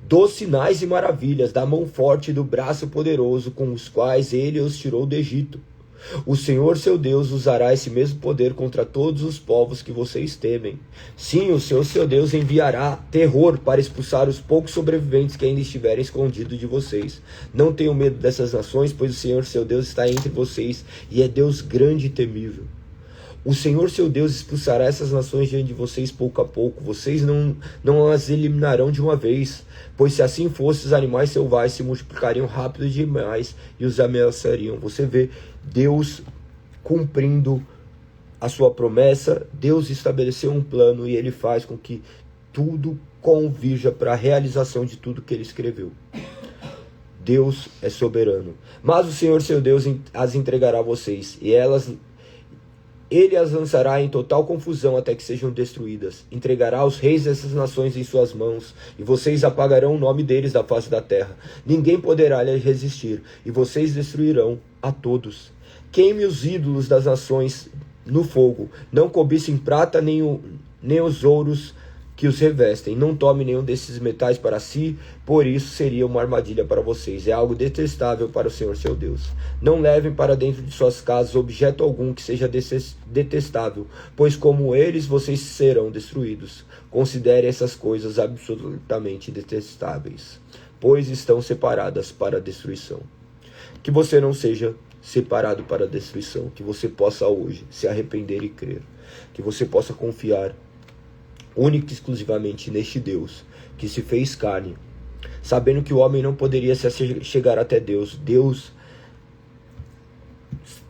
dos sinais e maravilhas, da mão forte e do braço poderoso com os quais ele os tirou do Egito. O Senhor seu Deus usará esse mesmo poder contra todos os povos que vocês temem. Sim, o Senhor seu Deus enviará terror para expulsar os poucos sobreviventes que ainda estiverem escondidos de vocês. Não tenham medo dessas nações, pois o Senhor seu Deus está entre vocês e é Deus grande e temível. O Senhor seu Deus expulsará essas nações diante de vocês pouco a pouco. Vocês não as eliminarão de uma vez, pois se assim fosse, os animais selvagens se multiplicariam rápido demais e os ameaçariam. Você vê Deus cumprindo a sua promessa. Deus estabeleceu um plano e ele faz com que tudo convirja para a realização de tudo que ele escreveu. Deus é soberano. Mas o Senhor seu Deus as entregará a vocês, e ele as lançará em total confusão até que sejam destruídas. Entregará os reis dessas nações em suas mãos, e vocês apagarão o nome deles da face da terra. Ninguém poderá lhe resistir, e vocês destruirão a todos. Queime os ídolos das nações no fogo. Não cobicem prata nem os ouros que os revestem. Não tome nenhum desses metais para si, por isso seria uma armadilha para vocês. É algo detestável para o Senhor seu Deus. Não levem para dentro de suas casas objeto algum que seja detestável, pois como eles vocês serão destruídos. Considere essas coisas absolutamente detestáveis, pois estão separadas para a destruição. Que você não seja separado para a destruição, que você possa hoje se arrepender e crer, que você possa confiar única e exclusivamente neste Deus que se fez carne, sabendo que o homem não poderia chegar até Deus.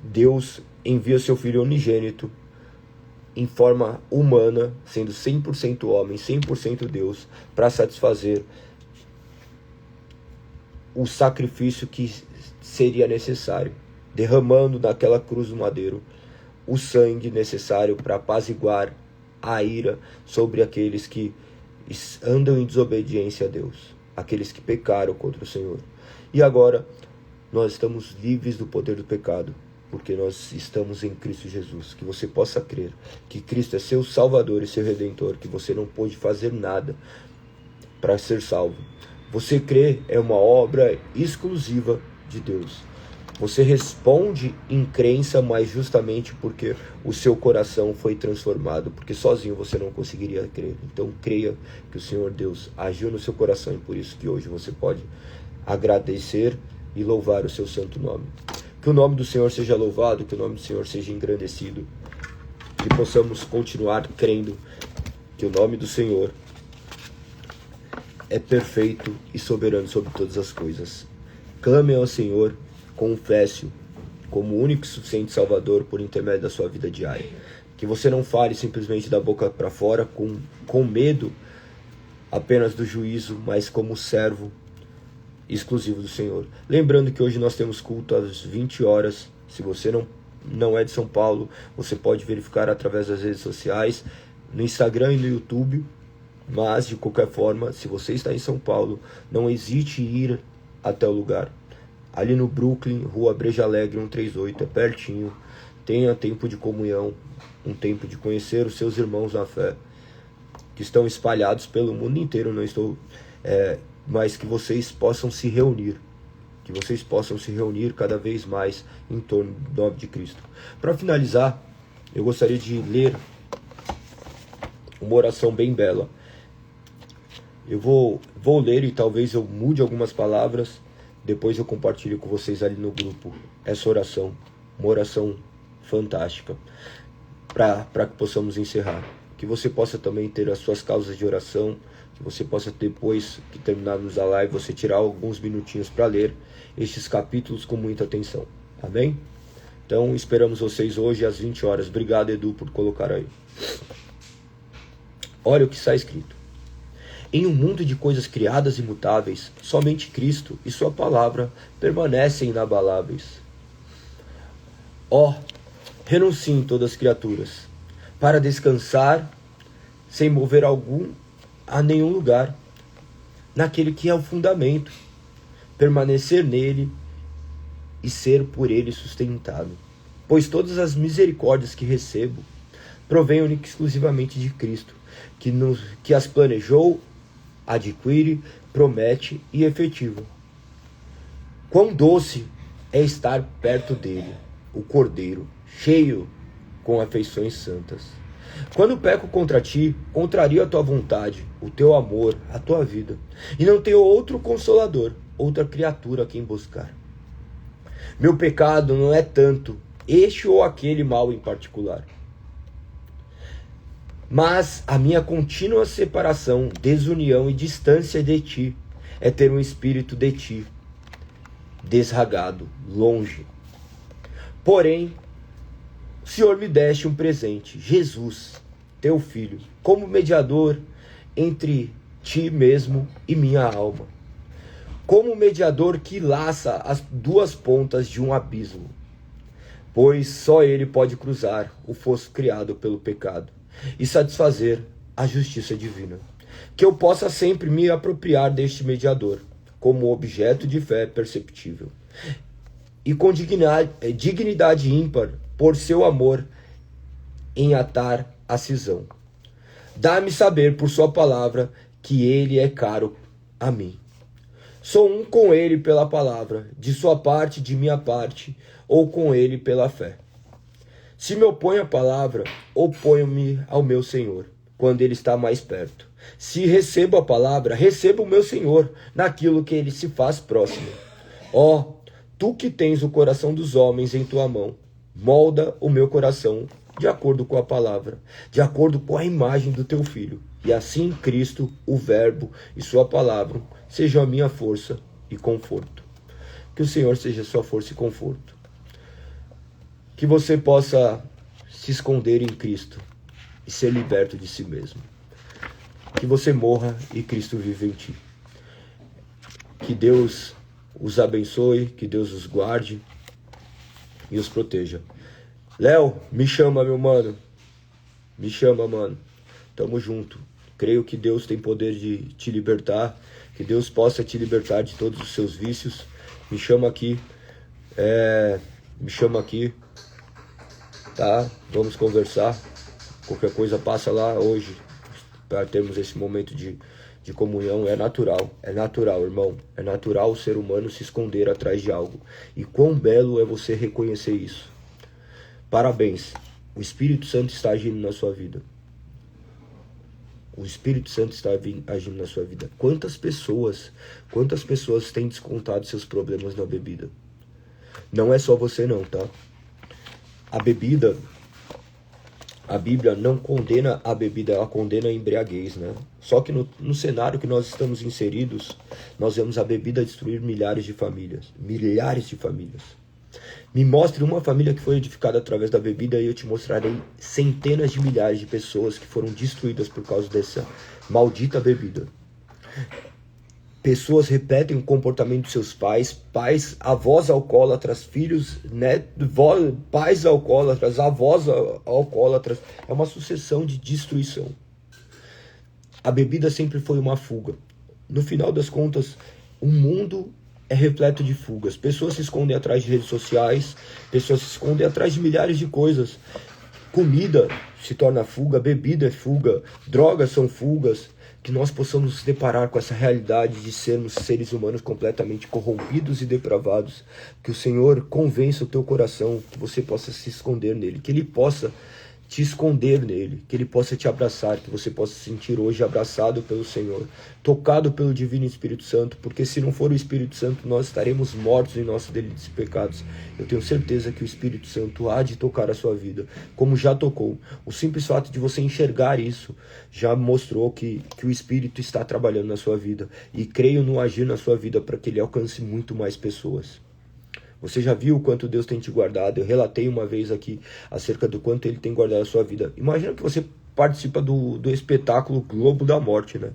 Deus envia seu Filho unigênito em forma humana, sendo 100% homem, 100% Deus, para satisfazer o sacrifício que seria necessário, derramando naquela cruz do madeiro o sangue necessário para apaziguar a ira sobre aqueles que andam em desobediência a Deus, aqueles que pecaram contra o Senhor. E agora nós estamos livres do poder do pecado, porque nós estamos em Cristo Jesus. Que você possa crer que Cristo é seu Salvador e seu Redentor, que você não pode fazer nada para ser salvo. Você crer é uma obra exclusiva de Deus. Você responde em crença, mas justamente porque o seu coração foi transformado, porque sozinho você não conseguiria crer. Então creia que o Senhor Deus agiu no seu coração e por isso que hoje você pode agradecer e louvar o seu santo nome. Que o nome do Senhor seja louvado, que o nome do Senhor seja engrandecido, que possamos continuar crendo que o nome do Senhor é perfeito e soberano sobre todas as coisas. Clame ao Senhor, confesse-o como único e suficiente Salvador por intermédio da sua vida diária. Que você não fale simplesmente da boca para fora com medo apenas do juízo, mas como servo exclusivo do Senhor. Lembrando que hoje nós temos culto às 20 horas. Se você não é de São Paulo, você pode verificar através das redes sociais, no Instagram e no YouTube. Mas, de qualquer forma, se você está em São Paulo, não hesite em ir até o lugar. Ali no Brooklyn, Rua Breja Alegre 138, é pertinho. Tenha tempo de comunhão, um tempo de conhecer os seus irmãos na fé, que estão espalhados pelo mundo inteiro. Mas que vocês possam se reunir. Que vocês possam se reunir cada vez mais em torno do nome de Cristo. Para finalizar, eu gostaria de ler uma oração bem bela. Eu vou ler e talvez eu mude algumas palavras. Depois eu compartilho com vocês ali no grupo essa oração. Uma oração fantástica. Para que possamos encerrar. Que você possa também ter as suas causas de oração. Que você possa, depois que terminarmos a live, você tirar alguns minutinhos para ler estes capítulos com muita atenção. Amém? Então esperamos vocês hoje às 20 horas. Obrigado, Edu, por colocar aí. Olha o que está escrito. Em um mundo de coisas criadas e mutáveis, somente Cristo e sua palavra permanecem inabaláveis. Renunciem todas as criaturas, para descansar sem mover algum a nenhum lugar, naquele que é o fundamento, permanecer nele e ser por ele sustentado. Pois todas as misericórdias que recebo provêm única e exclusivamente de Cristo, que as planejou, adquire, promete e efetiva. Quão doce é estar perto dele, o Cordeiro, cheio com afeições santas. Quando peco contra ti, contrario a tua vontade, o teu amor, a tua vida, e não tenho outro consolador, outra criatura a quem buscar. Meu pecado não é tanto este ou aquele mal em particular, mas a minha contínua separação, desunião e distância de ti é ter um espírito de ti, desragado, longe. Porém, o Senhor me deste um presente, Jesus, teu Filho, como mediador entre ti mesmo e minha alma. Como mediador que laça as duas pontas de um abismo, pois só ele pode cruzar o fosso criado pelo pecado e satisfazer a justiça divina. Que eu possa sempre me apropriar deste mediador, como objeto de fé perceptível, e com dignidade ímpar, por seu amor em atar a cisão. Dá-me saber por sua palavra que ele é caro a mim. Sou um com ele pela palavra, de sua parte, de minha parte, ou com ele pela fé. Se me oponho à palavra, oponho-me ao meu Senhor, quando ele está mais perto. Se recebo a palavra, recebo o meu Senhor, naquilo que ele se faz próximo. Tu que tens o coração dos homens em tua mão, molda o meu coração de acordo com a palavra, de acordo com a imagem do teu Filho. E assim Cristo, o Verbo e sua palavra sejam a minha força e conforto. Que o Senhor seja sua força e conforto. Que você possa se esconder em Cristo e ser liberto de si mesmo. Que você morra e Cristo vive em ti. Que Deus os abençoe, que Deus os guarde e os proteja. Léo, me chama, meu mano. Me chama, mano. Tamo junto. Creio que Deus tem poder de te libertar. Que Deus possa te libertar de todos os seus vícios. Me chama aqui. Me chama aqui. Tá? Vamos conversar. Qualquer coisa passa lá hoje, para termos esse momento de de comunhão, é natural, irmão. É natural o ser humano se esconder atrás de algo. E quão belo é você reconhecer isso. Parabéns, o Espírito Santo está agindo na sua vida. O Espírito Santo está agindo na sua vida. Quantas pessoas têm descontado seus problemas na bebida? Não é só você não, tá? A bebida, a Bíblia não condena a bebida, ela condena a embriaguez, né? Só que no cenário que nós estamos inseridos, nós vemos a bebida destruir milhares de famílias. Milhares de famílias. Me mostre uma família que foi edificada através da bebida e eu te mostrarei centenas de milhares de pessoas que foram destruídas por causa dessa maldita bebida. Pessoas repetem o comportamento dos seus pais, avós alcoólatras, filhos, pais alcoólatras, avós alcoólatras. É uma sucessão de destruição. A bebida sempre foi uma fuga. No final das contas, o mundo é repleto de fugas. Pessoas se escondem atrás de redes sociais, pessoas se escondem atrás de milhares de coisas. Comida se torna fuga, bebida é fuga, drogas são fugas. Que nós possamos nos deparar com essa realidade de sermos seres humanos completamente corrompidos e depravados. Que o Senhor convença o teu coração, que você possa se esconder nele, que Ele possa te esconder nele, que Ele possa te abraçar, que você possa se sentir hoje abraçado pelo Senhor, tocado pelo Divino Espírito Santo, porque se não for o Espírito Santo, nós estaremos mortos em nossos delitos e pecados. Eu tenho certeza que o Espírito Santo há de tocar a sua vida, como já tocou. O simples fato de você enxergar isso já mostrou que o Espírito está trabalhando na sua vida, e creio no agir na sua vida para que Ele alcance muito mais pessoas. Você já viu o quanto Deus tem te guardado? Eu relatei uma vez aqui acerca do quanto Ele tem guardado a sua vida. Imagina que você participa do espetáculo Globo da Morte, né?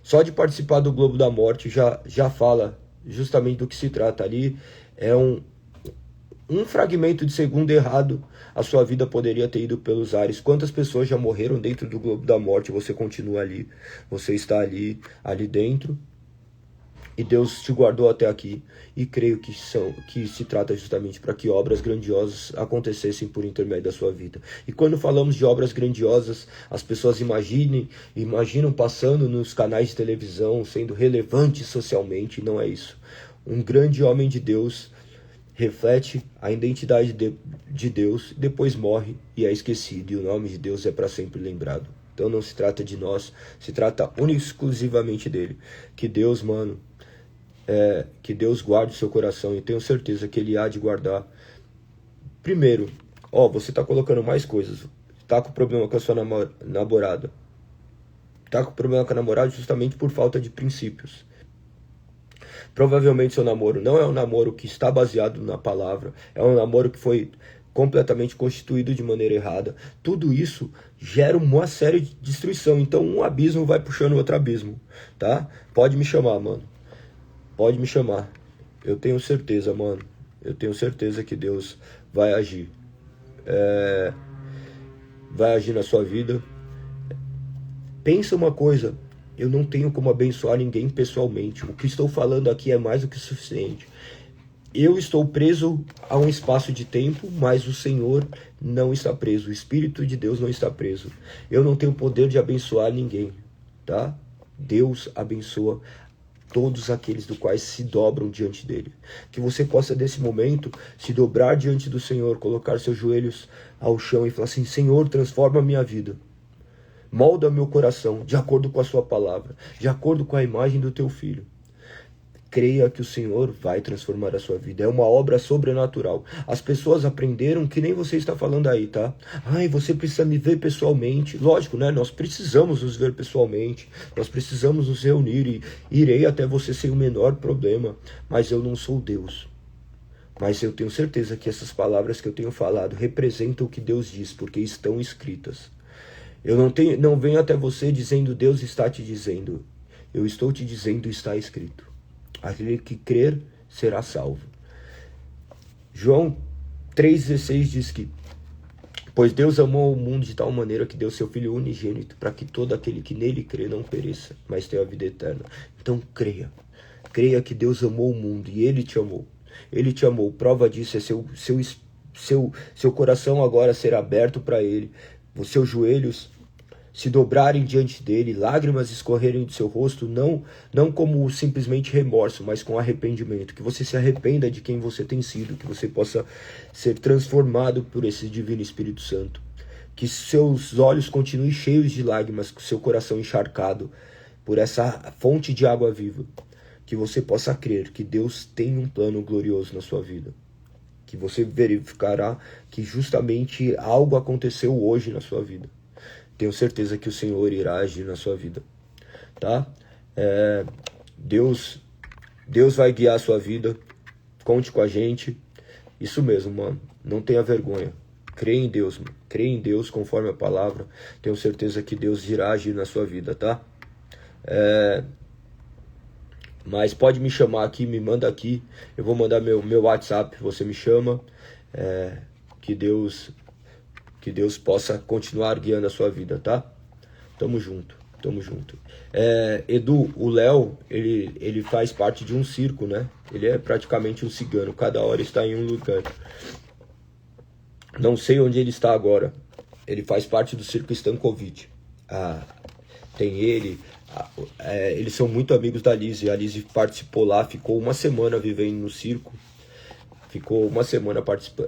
Só de participar do Globo da Morte já fala justamente do que se trata ali. É um fragmento de segundo errado, a sua vida poderia ter ido pelos ares. Quantas pessoas já morreram dentro do Globo da Morte? Você continua ali, você está ali dentro. E Deus te guardou até aqui, e creio que se trata justamente para que obras grandiosas acontecessem por intermédio da sua vida. E quando falamos de obras grandiosas, as pessoas imaginam passando nos canais de televisão, sendo relevantes socialmente, e não é isso. Um grande homem de Deus reflete a identidade de Deus, depois morre e é esquecido, e o nome de Deus é para sempre lembrado. Então não se trata de nós, se trata única e exclusivamente dele. Que Deus, que Deus guarde o seu coração, e tenho certeza que Ele há de guardar. Primeiro, você está colocando mais coisas. Está com problema com a sua namorada. Está com problema com a namorada justamente por falta de princípios. Provavelmente seu namoro não é um namoro que está baseado na palavra, é um namoro que foi completamente constituído de maneira errada. Tudo isso gera uma série de destruição. Então um abismo vai puxando outro abismo, tá? Pode me chamar, mano. Pode me chamar. Eu tenho certeza, mano. Eu tenho certeza que Deus vai agir. Vai agir na sua vida. Pensa uma coisa. Eu não tenho como abençoar ninguém pessoalmente. O que estou falando aqui é mais do que suficiente. Eu estou preso a um espaço de tempo, mas o Senhor não está preso. O Espírito de Deus não está preso. Eu não tenho poder de abençoar ninguém, tá? Deus abençoa todos aqueles do quais se dobram diante dele. Que você possa, nesse momento, se dobrar diante do Senhor, colocar seus joelhos ao chão e falar assim: Senhor, transforma a minha vida. Molda meu coração de acordo com a sua palavra, de acordo com a imagem do teu filho. Creia que o Senhor vai transformar a sua vida. É uma obra sobrenatural. As pessoas aprenderam que nem você está falando aí, tá? Você precisa me ver pessoalmente. Lógico, né? Nós precisamos nos ver pessoalmente. Nós precisamos nos reunir e irei até você sem o menor problema. Mas eu não sou Deus. Mas eu tenho certeza que essas palavras que eu tenho falado representam o que Deus diz, porque estão escritas. Eu não venho até você dizendo Deus está te dizendo. Eu estou te dizendo está escrito. Aquele que crer será salvo. João 3,16 diz que: pois Deus amou o mundo de tal maneira que deu seu Filho unigênito, para que todo aquele que nele crê não pereça, mas tenha a vida eterna. Então creia. Creia que Deus amou o mundo e Ele te amou. Ele te amou. Prova disso é seu coração agora ser aberto para Ele. Os seus joelhos se dobrarem diante dele, lágrimas escorrerem do seu rosto, não como simplesmente remorso, mas com arrependimento. Que você se arrependa de quem você tem sido, que você possa ser transformado por esse divino Espírito Santo. Que seus olhos continuem cheios de lágrimas, com seu coração encharcado por essa fonte de água viva. Que você possa crer que Deus tem um plano glorioso na sua vida. Que você verificará que justamente algo aconteceu hoje na sua vida. Tenho certeza que o Senhor irá agir na sua vida, tá? Deus vai guiar a sua vida. Conte com a gente. Isso mesmo, mano. Não tenha vergonha. Crê em Deus, mano. Crê em Deus conforme a palavra. Tenho certeza que Deus irá agir na sua vida, tá? Mas pode me chamar aqui, me manda aqui. Eu vou mandar meu WhatsApp, você me chama. Que Deus possa continuar guiando a sua vida, tá? Tamo junto, tamo junto. Edu, o Léo, ele faz parte de um circo, né? Ele é praticamente um cigano, cada hora está em um lugar. Não sei onde ele está agora. Ele faz parte do circo Stankovic. Tem ele... eles são muito amigos da Lise. A Lise participou lá, ficou uma semana vivendo no circo.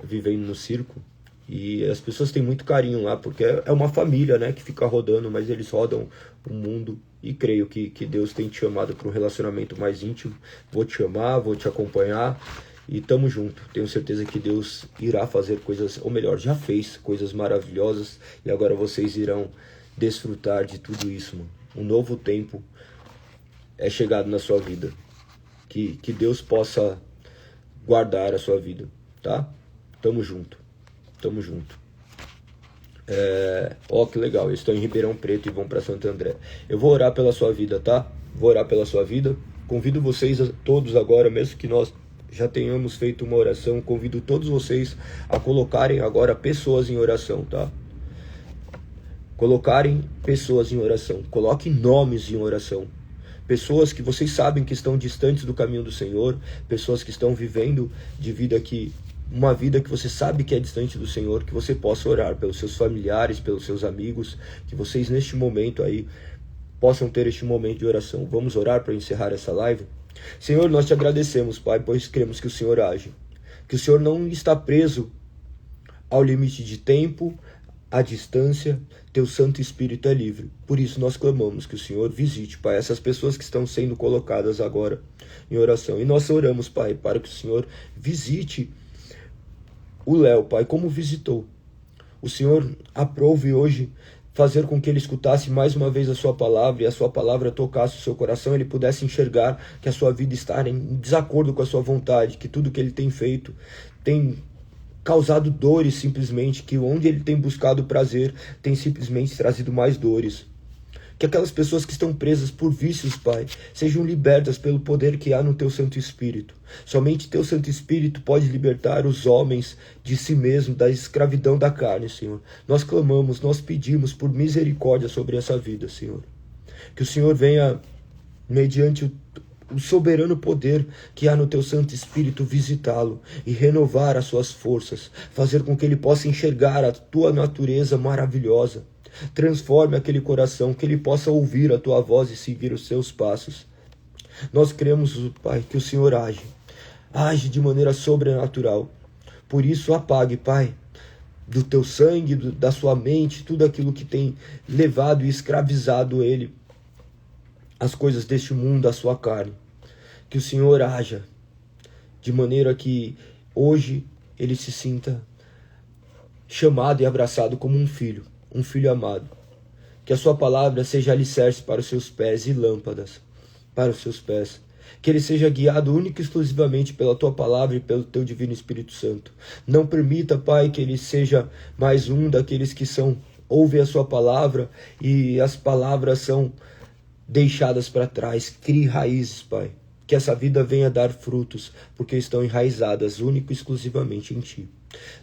Vivendo no circo. E as pessoas têm muito carinho lá, porque é uma família, né, que fica rodando, mas eles rodam o mundo. E creio que Deus tem te chamado para um relacionamento mais íntimo. Vou te chamar, vou te acompanhar e tamo junto. Tenho certeza que Deus irá fazer coisas, ou melhor, já fez coisas maravilhosas. E agora vocês irão desfrutar de tudo isso, mano. Um novo tempo é chegado na sua vida. Que Deus possa guardar a sua vida, tá? Tamo junto. Tamo junto. Que legal. Eles estão em Ribeirão Preto e vão para Santo André. Eu vou orar pela sua vida, tá? Vou orar pela sua vida. Convido vocês todos agora, mesmo que nós já tenhamos feito uma oração, convido todos vocês a colocarem agora pessoas em oração, tá? Colocarem pessoas em oração. Coloquem nomes em oração. Pessoas que vocês sabem que estão distantes do caminho do Senhor. Pessoas que estão vivendo de vida que... uma vida que você sabe que é distante do Senhor. Que você possa orar pelos seus familiares, pelos seus amigos. Que vocês neste momento aí possam ter este momento de oração. Vamos orar para encerrar essa live? Senhor, nós te agradecemos, Pai, pois cremos que o Senhor age. Que o Senhor não está preso ao limite de tempo, à distância. Teu Santo Espírito é livre. Por isso nós clamamos que o Senhor visite, Pai, essas pessoas que estão sendo colocadas agora em oração. E nós oramos, Pai, para que o Senhor visite o Léo, Pai, como visitou. O Senhor aprove hoje fazer com que ele escutasse mais uma vez a sua palavra e a sua palavra tocasse o seu coração, ele pudesse enxergar que a sua vida está em desacordo com a sua vontade, que tudo que ele tem feito tem causado dores simplesmente, que onde ele tem buscado prazer tem simplesmente trazido mais dores. Que aquelas pessoas que estão presas por vícios, Pai, sejam libertas pelo poder que há no Teu Santo Espírito. Somente Teu Santo Espírito pode libertar os homens de si mesmo, da escravidão da carne, Senhor. Nós clamamos, nós pedimos por misericórdia sobre essa vida, Senhor. Que o Senhor venha, mediante o soberano poder que há no Teu Santo Espírito, visitá-lo e renovar as suas forças, fazer com que ele possa enxergar a Tua natureza maravilhosa. Transforme aquele coração, que ele possa ouvir a Tua voz e seguir os Seus passos. Nós cremos, Pai, que o Senhor age de maneira sobrenatural. Por isso apague, Pai, do Teu sangue, da sua mente, tudo aquilo que tem levado e escravizado ele, as coisas deste mundo, a sua carne. Que o Senhor haja de maneira que hoje ele se sinta chamado e abraçado como um filho amado. Que a sua palavra seja alicerce para os seus pés e lâmpadas para os seus pés. Que ele seja guiado única e exclusivamente pela Tua palavra e pelo Teu Divino Espírito Santo. Não permita, Pai, que ele seja mais um daqueles que ouvem a Sua palavra e as palavras são deixadas para trás. Crie raízes, Pai. Que essa vida venha dar frutos, porque estão enraizadas única e exclusivamente em Ti.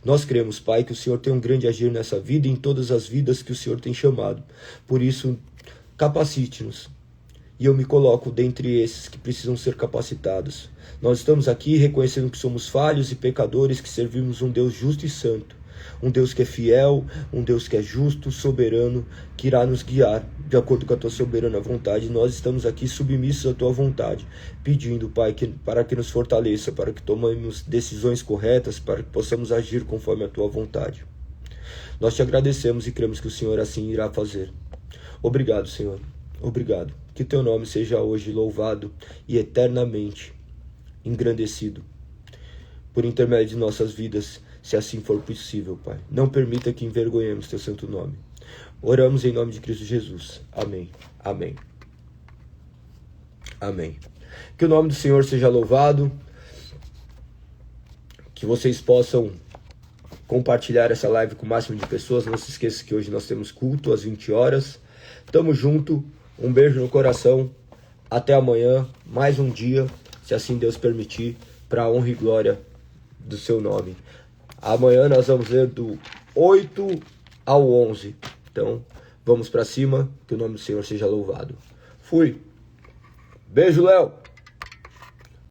Nós cremos, Pai, que o Senhor tem um grande agir nessa vida e em todas as vidas que o Senhor tem chamado. Por isso, capacite-nos. E eu me coloco dentre esses que precisam ser capacitados. Nós estamos aqui reconhecendo que somos falhos e pecadores, que servimos um Deus justo e santo. Um Deus que é fiel, um Deus que é justo, soberano, que irá nos guiar de acordo com a tua soberana vontade. Nós estamos aqui submissos à tua vontade, pedindo, Pai, para que nos fortaleça, para que tomemos decisões corretas, para que possamos agir conforme a tua vontade. Nós te agradecemos e cremos que o Senhor assim irá fazer. Obrigado, Senhor. Obrigado. Que teu nome seja hoje louvado e eternamente engrandecido por intermédio de nossas vidas, se assim for possível, Pai. Não permita que envergonhemos teu santo nome. Oramos em nome de Cristo Jesus. Amém. Amém. Amém. Que o nome do Senhor seja louvado. Que vocês possam compartilhar essa live com o máximo de pessoas. Não se esqueça que hoje nós temos culto às 20 horas. Tamo junto. Um beijo no coração. Até amanhã. Mais um dia, se assim Deus permitir, para a honra e glória do seu nome. Amanhã nós vamos ler do 8 ao 11. Então, vamos para cima. Que o nome do Senhor seja louvado. Fui. Beijo, Léo.